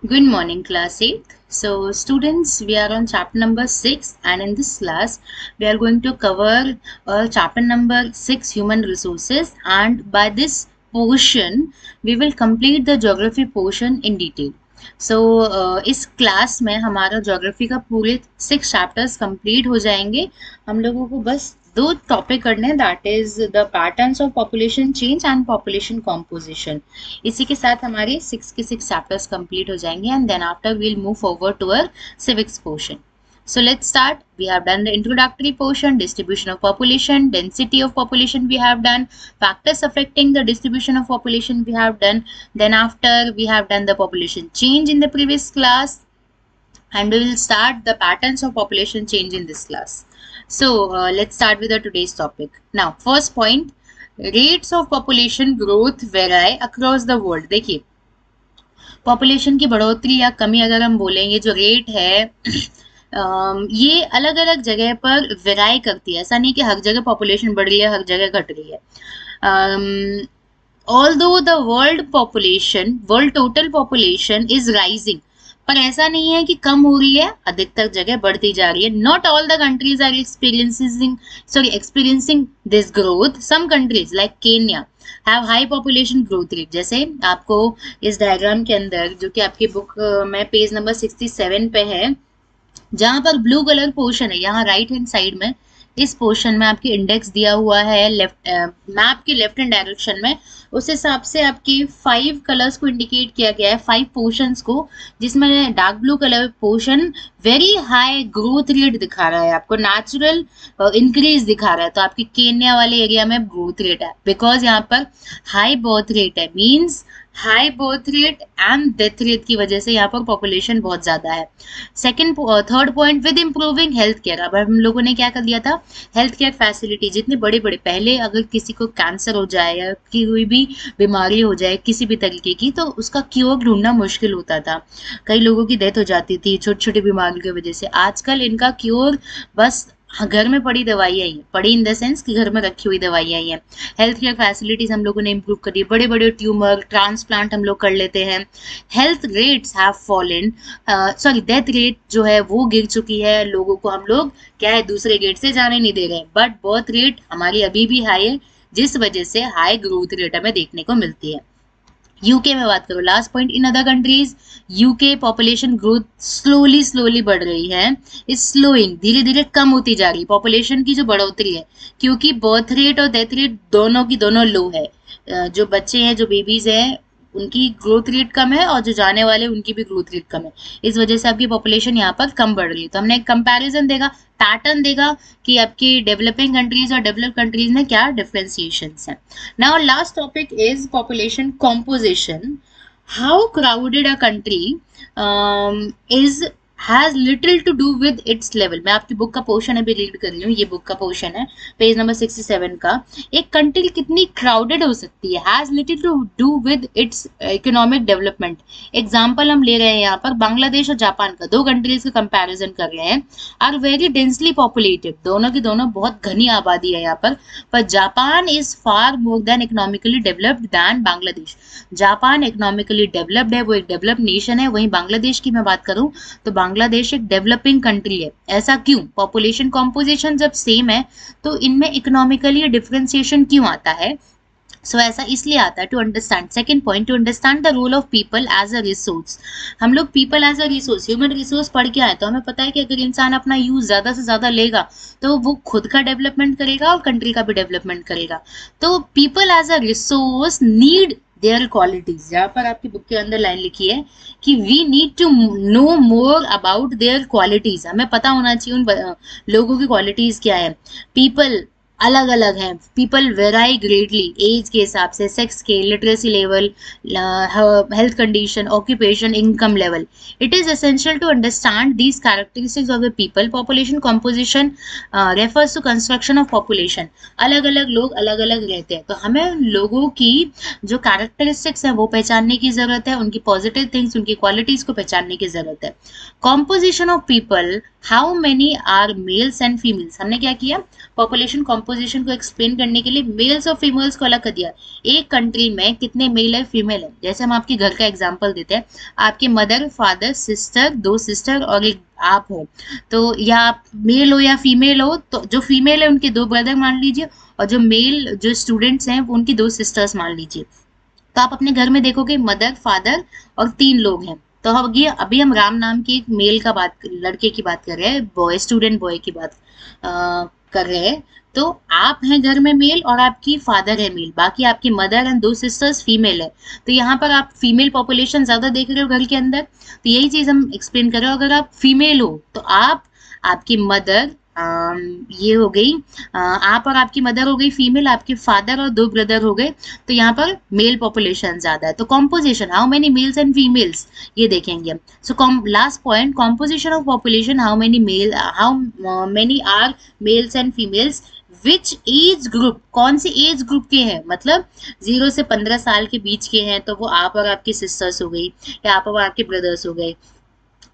Good morning, class 8th. So, students, we are on chapter number 6, and in this class, we are going to cover chapter number 6, Human Resources. And by this portion, we will complete the geography portion in detail. So, इस class में हमारा geography का पूरे 6 chapters complete हो जाएंगे. हम लोगों को बस दो टॉपिक करने हैं, that is the patterns of population change and population composition. इसी के साथ हमारे 6 के 6 चैप्टर्स कंप्लीट हो जाएंगे and then after we'll move forward to our civics portion. So let's start. We have done the introductory portion, distribution of population, density of population we have done, factors affecting the distribution of population we have done. Then after we have done the population change in the previous class, and we will start the patterns of population change in this class. So let's start with the today's topic. Now first point, rates of population growth vary across the world. देखिए population की बढ़ोतरी या कमी अगर हम बोलेंगे, जो rate है ये अलग अलग जगह पर वेराई करती है. ऐसा नहीं कि हर जगह पॉपुलेशन बढ़ रही है, हर जगह घट रही है. Although the world total population is rising, पर ऐसा नहीं है कि कम हो रही है, अधिकतर जगह बढ़ती जा रही है. Not all the countries are experiencing this growth. Some countries like Kenya have high population growth rate. जैसे आपको इस डायग्राम के अंदर, जो कि आपकी बुक में पेज नंबर 67 पे है, जहां पर ब्लू कलर पोर्शन है, यहाँ राइट हैंड साइड में इस पोर्शन में आपकी इंडेक्स दिया हुआ है लेफ्ट मैप के लेफ्ट हैंड डायरेक्शन में. उस हिसाब से आपकी 5 कलर्स को इंडिकेट किया गया है, 5 पोर्शंस को, जिसमें dark blue colour portion very high growth rate दिखा रहा है, आपको नेचुरल इंक्रीज दिखा रहा है. तो आपकी केन्या वाले एरिया में ग्रोथ रेट है, बिकॉज यहाँ पर हाई बर्थ रेट है, means high birth rate and death rate की वजह से यहाँ पर पॉपुलेशन बहुत ज्यादा है. Third point, with improving health care. अब हम लोगों ने क्या कर दिया था, हेल्थ केयर फैसिलिटी जितने बड़े बड़े, पहले अगर किसी को कैंसर हो जाए या कोई भी बीमारी हो जाए किसी भी तरीके की, तो उसका क्योर ढूंढना मुश्किल होता था, कई लोगों की डेथ हो जाती थी छोटी छोटी बीमारियों की वजह से. आजकल इनका क्योर बस घर में पड़ी दवाइयाँ ही, पड़ी इन द सेंस कि घर में रखी हुई दवाइयाँ ही हैं. हेल्थ केयर फैसिलिटीज हम लोगों ने इम्प्रूव करी, बड़े बड़े ट्यूमर ट्रांसप्लांट हम लोग कर लेते हैं. Health rates have fallen, death rate जो है वो गिर चुकी है. लोगों को हम लोग क्या है, दूसरे गेट से जाने नहीं दे रहे हैं, बट बर्थ रेट हमारी अभी भी हाई है, जिस वजह से हाई ग्रोथ रेट हमें देखने को मिलती है. यूके में बात करो, last point, in other countries UK population growth slowly बढ़ रही है, इज स्लोइंग, धीरे धीरे कम होती जा रही है पॉपुलेशन की जो बढ़ोतरी है, क्योंकि बर्थ रेट और डेथ रेट दोनों की दोनों लो है. जो बच्चे हैं, जो बेबीज हैं, उनकी ग्रोथ रेट कम है, और जो जाने वाले उनकी भी ग्रोथ रेट कम है. इस वजह से आपकी पॉपुलेशन यहाँ पर कम बढ़ रही है. तो हमने एक कंपैरिजन देखा, पैटर्न देखा कि आपकी डेवलपिंग कंट्रीज और डेवलप कंट्रीज में क्या डिफरेंशिएशंस हैं. Now last topic is population composition. How crowded a country is has little to do with its level. मैं आपकी बुक का पोर्शन अभी रीड कर रही हूँ, ये बुक का पोर्शन है पेज नंबर 67 का. एक कंट्री कितनी क्राउडेड हो सकती है, has little to do with its economic development. Example हम ले रहे हैं यहाँ पर बांग्लादेश और जापान का, दो कंट्रीज का कंपैरिजन कर रहे हैं. आर वेरी डेंसली पॉपुलेटेड, दोनों की दोनों बहुत घनी आबादी है यहाँ पर Japan is far more than economically developed than Bangladesh. Japan economically developed है, वो एक डेवलप्ड नेशन है. वहीं बांग्लादेश की मैं बात करूं तो बांग्लादेश एक डेवलपिंग कंट्री है. ऐसा क्यों? पॉपुलेशन कॉम्पोजिशन जब सेम है तो इनमें इकोनॉमिकली डिफरेंशिएशन क्यों आता है? ऐसा इसलिए आता है to understand. Second point, to understand the role of people as a resource. हम लोग people as a resource, human resource पढ़ के आए, तो हमें पता है कि अगर इंसान अपना यूज ज्यादा से ज्यादा लेगा तो वो खुद का डेवलपमेंट करेगा और कंट्री का भी डेवलपमेंट करेगा. तो people as a resource need their qualities. यहाँ पर आपकी बुक के अंदर लाइन लिखी है कि we need to know more about their qualities. हमें पता होना चाहिए उन लोगों की क्वालिटीज क्या है. पीपल अलग अलग हैं, पीपल वेराई ग्रेटली, एज के हिसाब से, सेक्स के, literacy level, health condition, occupation, income level. It is essential to understand these characteristics of the people. Population composition refers to construction of population. अलग अलग लोग अलग अलग रहते हैं, तो हमें लोगों की जो कैरेक्टरिस्टिक्स हैं वो पहचानने की जरूरत है, उनकी पॉजिटिव थिंग्स, उनकी क्वालिटीज को पहचानने की जरूरत है. Composition of people how many are males and females, हमने क्या किया, पॉपुलेशन कॉम्पोजिशन को एक्सप्लेन करने के लिए मेल्स और फीमेल्स को अलग कर दिया। एक कंट्री में कितने मेल है फीमेल है, जैसे हम आपके घर का एग्जांपल देते हैं, आपके मदर फादर सिस्टर, 2 सिस्टर और एक आप हो, तो या आप मेल हो या फीमेल हो, तो जो फीमेल है उनके 2 ब्रदर मान लीजिए, और जो मेल जो स्टूडेंट्स हैं वो उनकी 2 सिस्टर्स मान लीजिए। तो आप अपने घर में देखोगे मदर फादर और 3 लोग हैं। तो अभी हम राम नाम के एक मेल का लड़के की बात कर रहे हैं, बॉय स्टूडेंट बॉय की बात कर रहे हैं। तो आप हैं घर में मेल और आपकी फादर है मेल, बाकी आपकी मदर एंड 2 सिस्टर्स फीमेल है। तो यहाँ पर आप फीमेल पॉपुलेशन ज्यादा देख रहे हो घर के अंदर, तो यही चीज हम एक्सप्लेन कर रहे हो। अगर आप फीमेल हो तो आप, आपकी मदर, ये हो गई, आप और आपकी मदर हो गई फीमेल, आपके फादर और 2 ब्रदर हो गए, तो यहाँ पर मेल पॉपुलेशन ज्यादा है। तो composition, how many males and females, ये देखेंगे हम। So last point, composition of population, how many are males and females, which age group, कौन सी एज ग्रुप के हैं, मतलब 0 से 15 साल के बीच के हैं, तो वो आप और आपकी सिस्टर्स हो गई, या आप और आपके ब्रदर्स हो गए।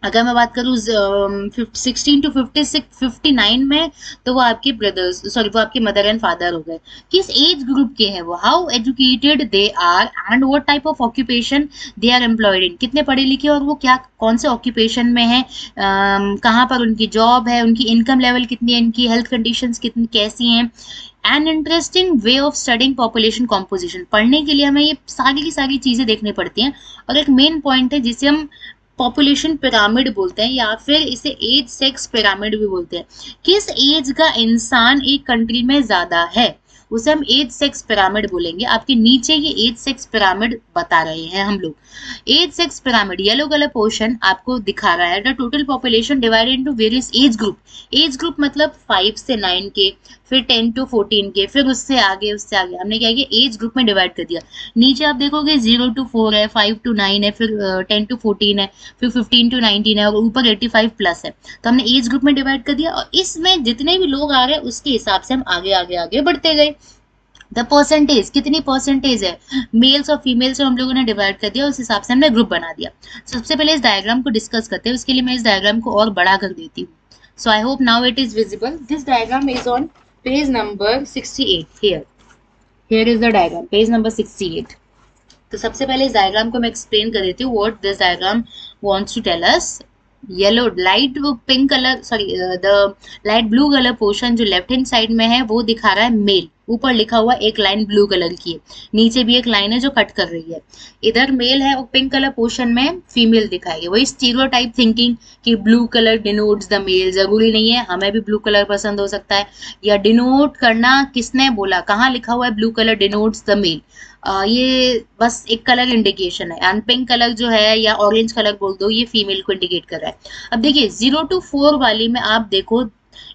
अगर मैं बात करूँ 16 टू 59 में, तो वो आपके ब्रदर्स, सॉरी वो आपके मदर एंड फादर हो गए। किस एज ग्रुप के हैं वो, how educated they are and what type of occupation they are employed in, कितने पढ़े लिखे और वो क्या कौन से ऑक्यूपेशन में है, कहाँ पर उनकी जॉब है, उनकी इनकम लेवल कितनी है, इनकी हेल्थ कंडीशंस कितनी कैसी हैं। An interesting way of studying population composition, पढ़ने के लिए हमें ये सारी की सारी चीजें देखनी पड़ती हैं। और एक मेन पॉइंट है जिसे हम पॉपुलेशन पिरामिड बोलते हैं, या फिर इसे एज सेक्स पिरामिड भी बोलते हैं। किस एज का इंसान एक कंट्री में ज्यादा है, उसे हम एज सेक्स पिरामिड बोलेंगे। आपके नीचे ये एज सेक्स पिरामिड बता रहे हैं हम लोग। Age sex pyramid, yellow colour portion आपको दिखा रहा है the total population divided into various age group. Age group मतलब 5 से 9 के, फिर 10 टू 14 के, फिर उससे आगे हमने क्या किया, एज ग्रुप में डिवाइड कर दिया। नीचे आप देखोगे 0 to 4 है, 5 to 9 है, फिर 10 to 14 है, फिर 15 to 19 है, और ऊपर 85 प्लस है। तो हमने एज ग्रुप में डिवाइड कर दिया, और इसमें जितने भी लोग आ रहे हैं उसके हिसाब से हम आगे आगे आगे बढ़ते गए। द परसेंटेज, कितनी परसेंटेज है मेल्स और फीमेल्स को हम लोगों ने डिवाइड कर दिया, उस हिसाब से हमने ग्रुप बना दिया। सबसे पहले इस डायग्राम को डिस्कस करते हैं, उसके लिए मैं इस डायग्राम को और बड़ा कर देती हूँ। So I hope now it is visible. This diagram is on page number 68। Here is the diagram, page number 68। तो सबसे पहले इस डायग्राम को मैं एक्सप्लेन कर देती हूँ what this diagram wants to tell us. Yellow light pink colour, sorry the light blue colour portion जो लेफ्ट हैंड साइड में है वो दिखा रहा है मेल, ऊपर लिखा हुआ एक लाइन ब्लू कलर की है, नीचे भी एक लाइन है जो कट कर रही है। इधर मेल है और पिंक कलर पोर्शन में फीमेल दिखाई है। वही स्टीरियोटाइप थिंकिंग कि blue colour denotes the male, जरूरी नहीं है, हमें भी ब्लू कलर पसंद हो सकता है। या डिनोट करना किसने बोला, कहाँ लिखा हुआ है blue colour denotes the male, ये बस एक कलर इंडिकेशन है। एंड पिंक कलर जो है या ऑरेंज कलर बोल दो, ये फीमेल को इंडिकेट कर रहा है। अब देखिए 0 to 4 वाली में आप देखो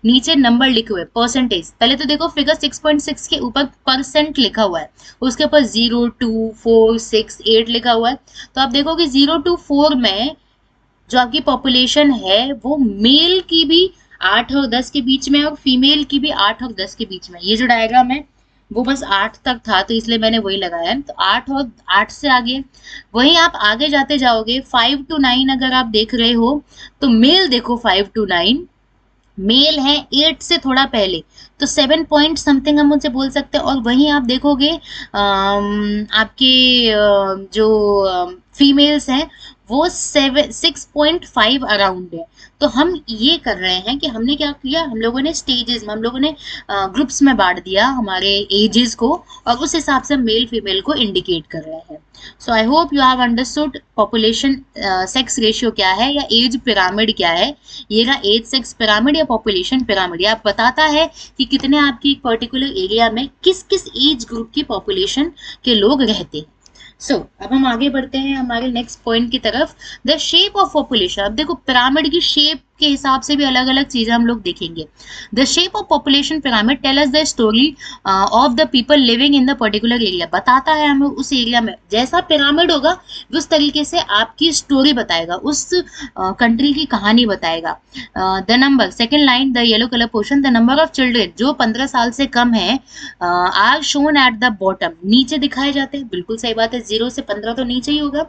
नीचे नंबर लिखे हुए परसेंटेज, पहले तो देखो फिगर 6.6 के ऊपर परसेंट लिखा हुआ है, उसके ऊपर 0 2 4 6 8 लिखा हुआ है। तो आप देखो कि 0 to 4 में जो आपकी पॉपुलेशन है वो मेल की भी 8 और 10 के बीच में और फीमेल की भी 8 और 10 के बीच में। ये जो डायग्राम है वो बस 8 तक था तो इसलिए मैंने वही लगाया है। तो 8 और 8 से आगे, वहीं आप आगे जाते जाओगे 5 to 9 अगर आप देख रहे हो तो मेल देखो 5 to 9 मेल है 8 से थोड़ा पहले, तो 7 पॉइंट समथिंग हम उनसे बोल सकते हैं। और वहीं आप देखोगे आपके जो फीमेल्स हैं वो 6.5 अराउंड है। तो हम ये कर रहे हैं कि हमने क्या किया, हम लोगों ने स्टेजेस में, हम लोगों ने ग्रुप्स में बांट दिया हमारे एजेस को, और उस हिसाब से मेल फीमेल को इंडिकेट कर रहे हैं। So I hope you have understood population sex ratio क्या है या एज पिरामिड क्या है। ये रहा एज सेक्स पिरामिड या पॉपुलेशन पिरामिड। आप बताता है कि कितने आपकी एक पर्टिकुलर एरिया में किस किस एज ग्रुप की पॉपुलेशन के लोग रहते हैं। अब हम आगे बढ़ते हैं हमारे नेक्स्ट पॉइंट की तरफ, द शेप ऑफ पॉपुलेशन। अब देखो पिरामिड की शेप के हिसाब से भी अलग अलग चीजें हम लोग देखेंगे। The shape of population pyramid tell us the story of the people living in the particular area. बताता है हमें उस एरिया में जैसा पिरामिड होगा उस तरीके से आपकी स्टोरी बताएगा, उस कंट्री की कहानी बताएगा। The number, second line the yellow colour portion, the number of children जो 15 साल से कम है are shown at the bottom, नीचे दिखाए जाते हैं। बिल्कुल सही बात है, 0 से 15 तो नीचे ही होगा।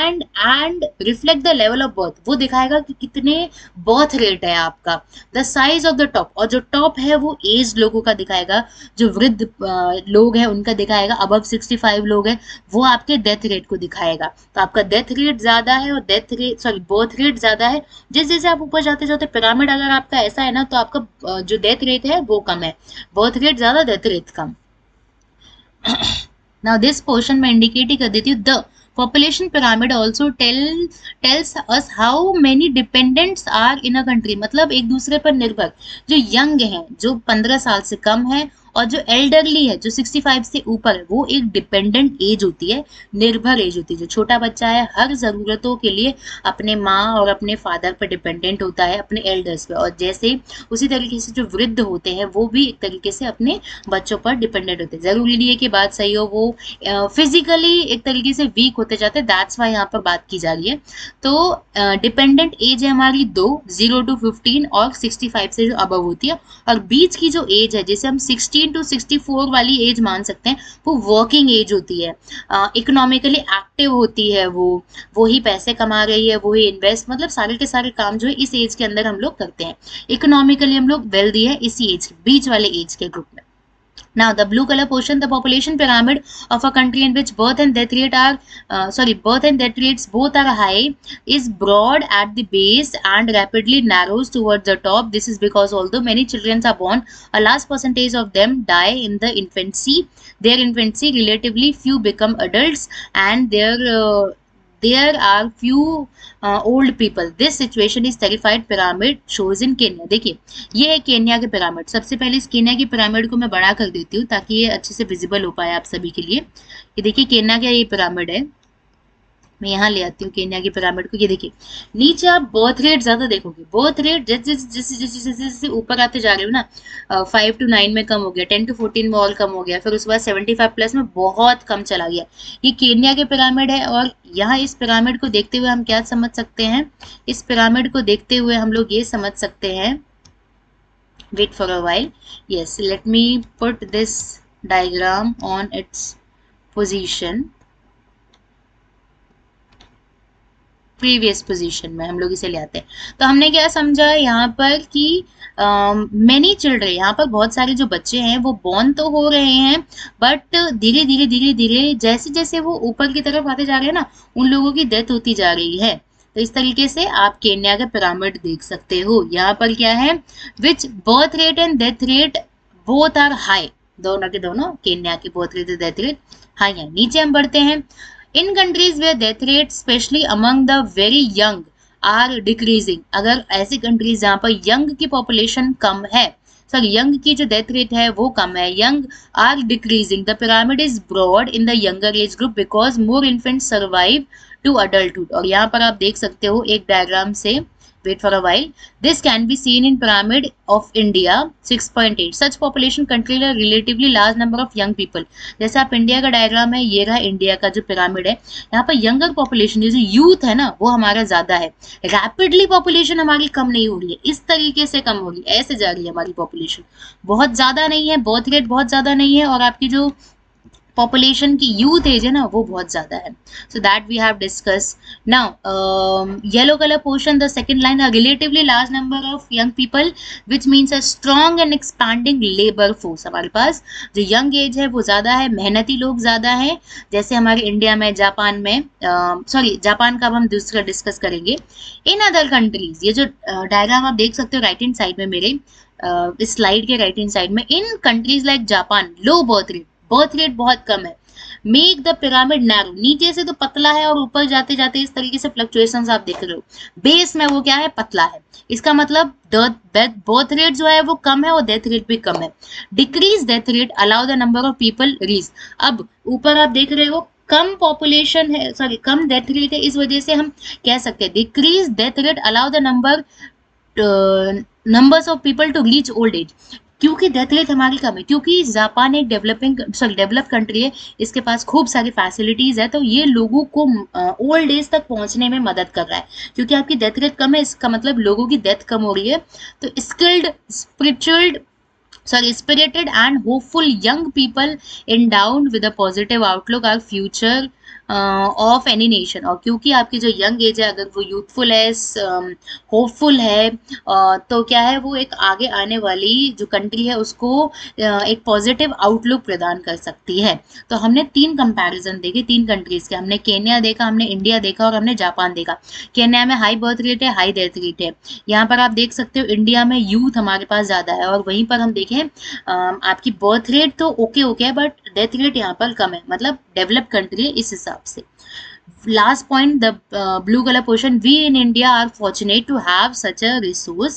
And reflect the level of birth, वो दिखाएगा कि कितने बर्थ रेट है आपका, the size of the top, और जो टॉप है वो एज लोगों का दिखाएगा, जो वृद्ध लोग हैं उनका दिखाएगा, अबव 65 लोग हैं वो आपके डेथ रेट को दिखाएगा। तो आपका डेथ रेट ज्यादा है और बर्थ रेट ज्यादा है। जैसे जैसे आप ऊपर जाते जाते पिरामिड अगर आपका ऐसा है ना, तो आपका जो डेथ रेट है वो कम है, बर्थ रेट ज्यादा, death rate come. Now this portion में इंडिकेट ही कर देती हूँ, the population pyramid also tells us how many dependents are in a country, मतलब एक दूसरे पर निर्भर, जो यंग हैं, जो 15 साल से कम है, और जो एल्डरली है, जो 65 से ऊपर है, वो एक डिपेंडेंट एज होती है, निर्भर एज होती है। जो छोटा बच्चा है हर जरूरतों के लिए अपने माँ और अपने फादर पर डिपेंडेंट होता है, अपने एल्डर्स पे, और जैसे उसी तरीके से जो वृद्ध होते हैं वो भी एक तरीके से अपने बच्चों पर डिपेंडेंट होते हैं। जरूरी नहीं है कि बात सही हो, वो फिजिकली एक तरीके से वीक होते जाते हैं, दैट्स वाई यहाँ पर बात की जा रही है। तो डिपेंडेंट एज है हमारी 2, 0 to 15 और 65 से जो अबव होती है, और बीच की जो एज है जिसे हम 16 to 64 वाली एज मान सकते हैं, वो वर्किंग एज होती है, इकोनॉमिकली एक्टिव होती है, वो ही पैसे कमा रही है, वो ही इन्वेस्ट, मतलब सारे के सारे काम जो है इस एज के अंदर हम लोग करते हैं, इकोनॉमिकली हम लोग वेल्दी है इसी एज, बीच वाले एज के ग्रुप में। Now, the blue color portion, the population pyramid of a country in which birth and death rates both are high, is broad at the base and rapidly narrows towards the top. This is because although many children are born, a large percentage of them die in their infancy. Relatively few become adults, and there are few old people. This situation is terrified pyramid shows in Kenya. देखिए ये है Kenya के pyramid. सबसे पहले इस Kenya की pyramid को मैं बड़ा कर देती हूँ ताकि ये अच्छे से विजिबल हो पाए आप सभी के लिए। ये देखिए केन्या का ये पिरामिड है, मैं यहाँ ले आती हूँ केन्या की पिरामिड को। ये देखिए नीचे आप बर्थ रेट ज्यादा देखोगे, बर्थ रेट जैसे जैसे जैसे जैसे ऊपर आते जा रहे हो ना, 5 to 9 में कम हो गया, 10 to 14 में और कम हो गया, फिर उसके बाद 75 प्लस में बहुत कम चला गया। ये केन्या के पिरामिड है, और यहाँ इस पिरामिड को देखते हुए हम क्या समझ सकते हैं, इस पिरामिड को देखते हुए हम लोग ये समझ सकते हैं, wait for a while, yes let me put this diagram on its position, previous position में हम लोग इसे ले आते हैं। तो हमने क्या समझा यहाँ पर कि मेनी चिल्ड्रन, यहाँ पर बहुत सारे जो बच्चे हैं वो बॉर्न तो हो रहे हैं, बट धीरे धीरे जैसे जैसे वो ऊपर की तरफ आते जा रहे हैं ना, उन लोगों की डेथ होती जा रही है। तो इस तरीके से आप केन्या का पिरामिड देख सकते हो। यहाँ पर क्या है, which birth rate and death rate both are high, दोनों के दोनों केन्या के birth rate death rate high है। नीचे हम बढ़ते हैं, in countries where death rate especially among the very young are decreasing, अगर ऐसी कंट्रीज जहाँ पर यंग की पॉपुलेशन कम है, सॉरी यंग की जो डेथ रेट है वो कम है, young are decreasing, the pyramid is broad in the younger age group because more infant survive to adulthood. और यहाँ पर आप देख सकते हो एक डायग्राम से, wait for a while, this can be seen in pyramid of India 6.8, such population control a relatively large number of young people। जैसे आप इंडिया का डायग्राम है, ये रहा इंडिया का जो पिरामिड है, यहाँ पर यंगर पॉपुलेशन जैसे यूथ है ना वो हमारा ज्यादा है, रैपिडली पॉपुलेशन हमारी कम नहीं हो रही है, इस तरीके से कम हो रही है, ऐसे जा रही है हमारी पॉपुलेशन, बहुत ज्यादा नहीं है, बर्थ रेट बहुत ज्यादा नहीं है, और आपकी जो पॉपुलेशन की यूथ एज है ना वो बहुत ज्यादा है। So that we have discuss. Now yellow colour portion, the second line, a relatively large number of young people which means a strong and expanding labour force. हमारे पास जो यंग एज है वो ज्यादा है, मेहनती लोग ज्यादा है, जैसे हमारे इंडिया में, जापान में, सॉरी जापान का हम दूसरा डिस्कस करेंगे। इन अदर कंट्रीज, ये जो डायग्राम आप देख सकते हो राइट हैंड साइड में मेरे, इस स्लाइड के राइट हैंड साइड में, in countries like Japan low birth rate बहुत कम है, मेक द पिरामिड नैरो, नीचे से तो पतला है और ऊपर जाते जाते इस तरीके से फ्लक्चुएशंस आप देख रहे हो, बेस में वो क्या है, पतला है, इसका मतलब बर्थ रेट जो है वो कम है और डेथ रेट भी कम है। Decrease death rate allow the number of people reach, अब ऊपर आप देख रहे हो कम पॉपुलेशन है, सॉरी कम डेथ रेट है, इस वजह से हम कह सकते हैं decrease death rate allow the numbers of people to reach old age, क्योंकि डेथ रेट हमारी कम है, क्योंकि जापान एक डेवलप कंट्री है, इसके पास खूब सारी फैसिलिटीज है, तो ये लोगों को ओल्ड एज तक पहुंचने में मदद कर रहा है। क्योंकि आपकी डेथ रेट कम है, इसका मतलब लोगों की डेथ कम हो रही है, तो spirited and hopeful young people endowed with a positive outlook are future of any nation. और क्योंकि आपकी जो यंग एज है, अगर वो यूथफुल है, होपफुल है, तो क्या है, वो एक आगे आने वाली जो कंट्री है उसको एक पॉजिटिव आउटलुक प्रदान कर सकती है। तो हमने 3 कंपैरिजन देखे 3 कंट्रीज के, हमने केन्या देखा, हमने इंडिया देखा और हमने जापान देखा। केन्या में हाई बर्थ रेट है, हाई डेथ रेट है। यहाँ पर आप देख सकते हो इंडिया में यूथ हमारे पास ज़्यादा है, और वहीं पर हम देखें आपकी बर्थ रेट तो ओके ओके है, बट डेथ रेट यहाँ पर कम है, मतलब डेवलप कंट्री है इस हिसाब से। Last point, the blue color portion, we in India are fortunate to have such a resource.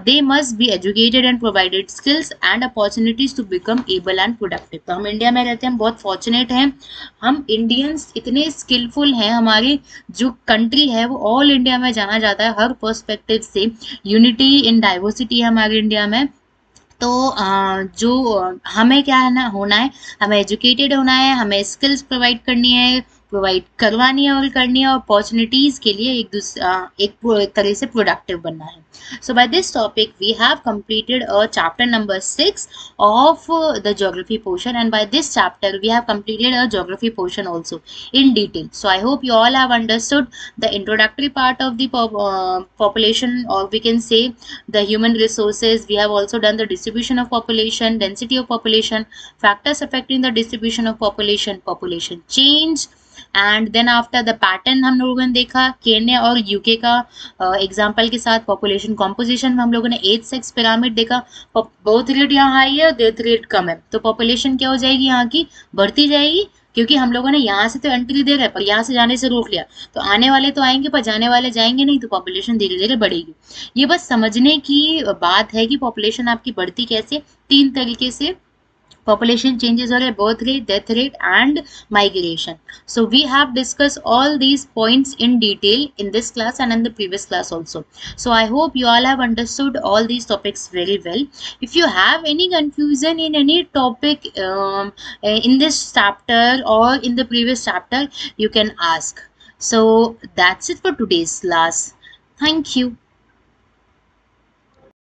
They must be educated and provided skills and opportunities to become able and productive. तो हम India में रहते हैं, हम बहुत fortunate हैं, हम Indians इतने स्किलफुल हैं, हमारी जो कंट्री है वो ऑल इंडिया में जाना जाता है हर पर्सपेक्टिव से। यूनिटी इन डाइवर्सिटी है हमारे इंडिया में। तो जो हमें क्या है ना होना है, हमें एजुकेटेड होना है, हमें स्किल्स प्रोवाइड करनी है, प्रोवाइड करवानी है और करनी है, और अपॉर्चुनिटीज के लिए एक तरह से प्रोडक्टिव बनना है। So by this topic we have completed chapter number 6 of the geography portion, and by this chapter we have completed a geography portion also in detail. So I hope you all have understood the introductory part of the population, or we can say the human resources. We have also done the distribution of population, density of population, factors affecting the distribution of population, population change, and then after the pattern हम लोगों ने देखा Kenya और UK का example के साथ। Population composition में हम लोगों ने एज सेक्स पिरामिड देखा, बर्थ रेट यहाँ हाई है, डेथ रेट कम है, तो पॉपुलेशन क्या हो जाएगी, यहाँ की बढ़ती जाएगी, क्योंकि हम लोगों ने यहाँ से तो एंट्री दे रहे हैं पर यहाँ से जाने से रोक लिया, तो आने वाले तो आएंगे पर जाने वाले जाएंगे नहीं, तो पॉपुलेशन धीरे धीरे बढ़ेगी। ये बस समझने की बात है कि पॉपुलेशन आपकी बढ़ती कैसे, 3 तरीके से population changes are birth rate, death rate and migration. So we have discussed all these points in detail in this class and in the previous class also. So I hope you all have understood all these topics very well. If you have any confusion in any topic in this chapter or in the previous chapter, you can ask. So that's it for today's class. Thank you.